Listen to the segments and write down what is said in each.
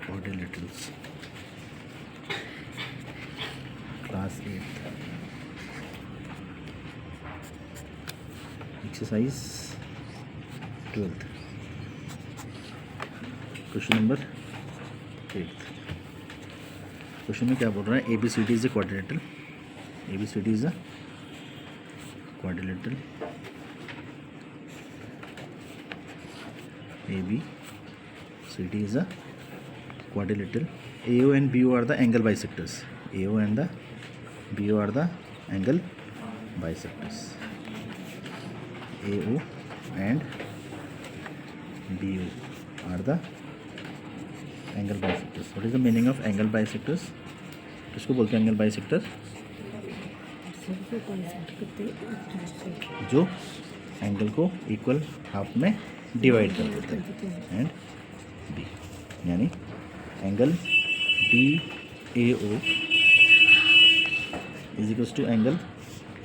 quadrilaterals, class 8th, exercise 12th, question number 8th। Question में क्या बोल रहा है? ABCD is a quadrilateral, ABCD is a quadrilateral, ABCD is a quadrilateral. AO and BO are the angle bisectors. AO and the BO are the angle bisectors. AO and BO are the angle bisectors. What is the meaning of angle bisectors? किसको बोलते हैं angle bisector? जो angle को equal half में divide कर देते हैं। And B यानी angle DAO is equals to angle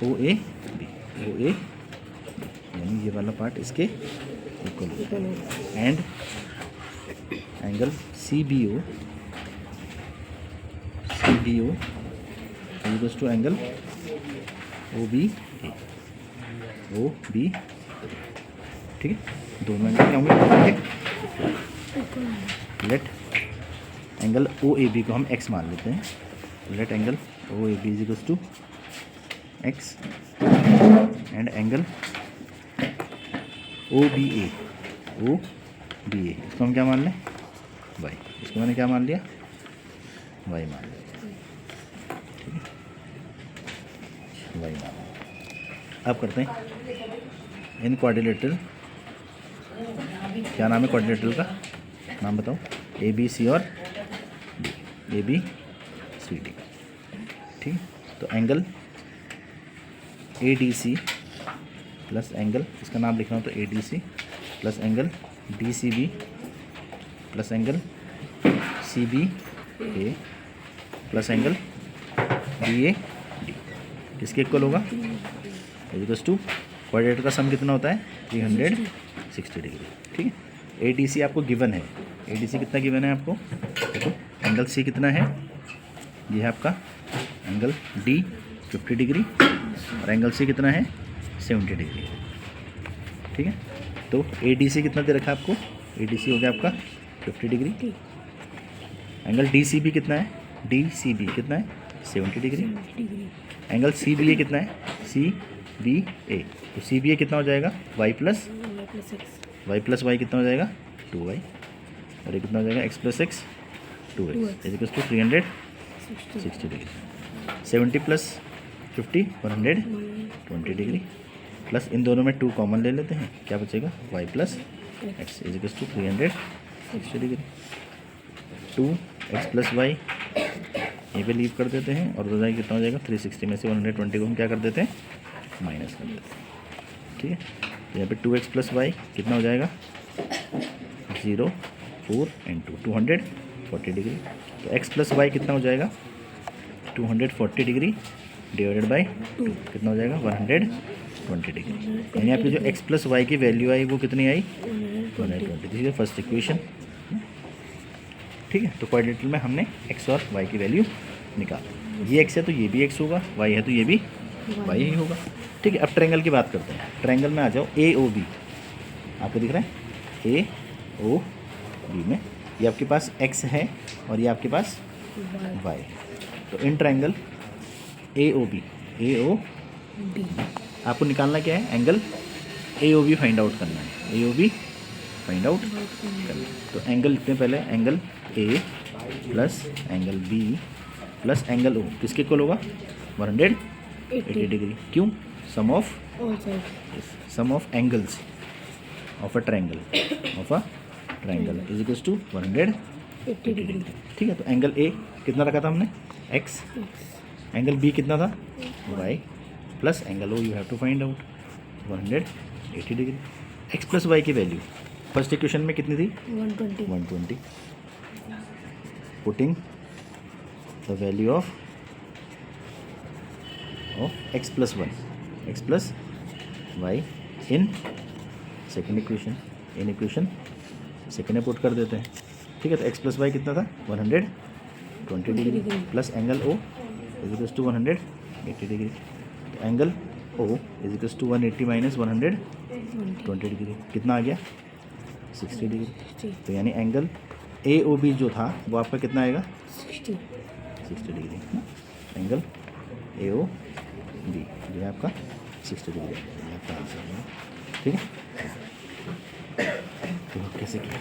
OAB, यानी ये वाला पार्ट इसके इक्वल होता है। And angle CBO is equals to angle OBA, ठीक है। दोनों एंगल क्या होंगे? लेट एंगल OAB को हम x मान लेते हैं। Let angle OAB is equals to x and angle OBA इसको हम क्या मान लें? y। इसको मैंने क्या मान लिया? y मान लिया, ठीक है, y मान लिया। अब करते हैं इन क्वाड्रिलेटरल, क्या नाम है क्वाड्रिलेटरल का? नाम बताओ। ABC और ABCD, ठीक है। तो एंगल ADC प्लस एंगल, इसका नाम लिखना हो तो ADC plus angle DCB plus angle CBA plus angle BAD किसके इक्वल होगा? इक्वल्स टू क्वाड्रिलेटरल का सम कितना होता है? 360 डिग्री, ठीक है। ADC आपको गिवन है। ADC कितना गिवन है आपको? देखो एंगल C कितना है? ये है आपका एंगल D 50 डिग्री और एंगल C कितना है? 70 डिग्री, ठीक है। तो ADC कितना दे रखा है आपको? ADC हो गया आपका 50 डिग्री। एंगल DCB कितना है? DCB कितना है? 70 डिग्री। एंगल CBA कितना है? CBA, तो CBA कितना हो जाएगा? y प्लस y कितना हो जाएगा? 2y, और ये कितना हो जाएगा? x plus x 2x is equals to 360 degree. 70 plus 50 120 degree, plus इन दोनों में 2 कॉमन ले लेते हैं, क्या बचेगा? y plus x is equals to 360 degree. 2x plus y ये पे लीव कर देते हैं और हो जाएगा कितना हो जाएगा? 360 में से 120 को हम क्या कर देते हैं? माइनस कर देते हैं, ठीक है। तो यहाँ पे 2x प्लस वाई कितना हो जाएगा? 0 4 इंटू 240 डिग्री। तो x प्लस वाई कितना हो जाएगा? 240 डिग्री डिवाइडेड बाई 2 कितना हो जाएगा? 120 डिग्री। यानी आपकी जो x प्लस वाई की वैल्यू आई वो कितनी आई? 120। दिस इज फर्स्ट इक्वेशन, ठीक है। तो क्वाड्रिलेटरल में हमने x और y की वैल्यू निकाल। ये x है तो ये भी x होगा, y है तो ये भी y ही होगा, ठीक है। अब ट्रायंगल की बात करते हैं। ट्रायंगल में आ जाओ। AOB आपको दिख रहा है? AOB में ये आपके पास x है और ये आपके पास y। तो इन ट्रायंगल AOB आपको निकालना क्या है? एंगल AOB फाइंड आउट करना है। AOB फाइंड आउट करना है। तो एंगल लिखते हैं पहले, angle A plus angle B plus angle O किसके इक्वल होगा? 180 डिग्री। क्यों? Sum of angles of a triangle is equals to 180 degree, ठीक है। तो एंगल A कितना रखा था हमने? X। एंगल B कितना था? Y plus angle O you have to find out 180 degree. x plus Y की वैल्यू फर्स्ट इक्वेशन में कितनी थी? 120। Putting the value of x plus Y in second equation, in equation second में put कर देते हैं। ठीक है, तो एक्स प्लस वाई कितना था 120 degree plus angle O is equals to 180 degree. तो angle O is equals to 180 minus 120 degree कितना आ गया 60 डिग्री। तो यानी एंगल ए ओ बी जो था वो आपका कितना आएगा 60 degree. Angle A O B जो है आपका 60 डिग्री आपका आंसर है। ठीक है, तो कैसे किया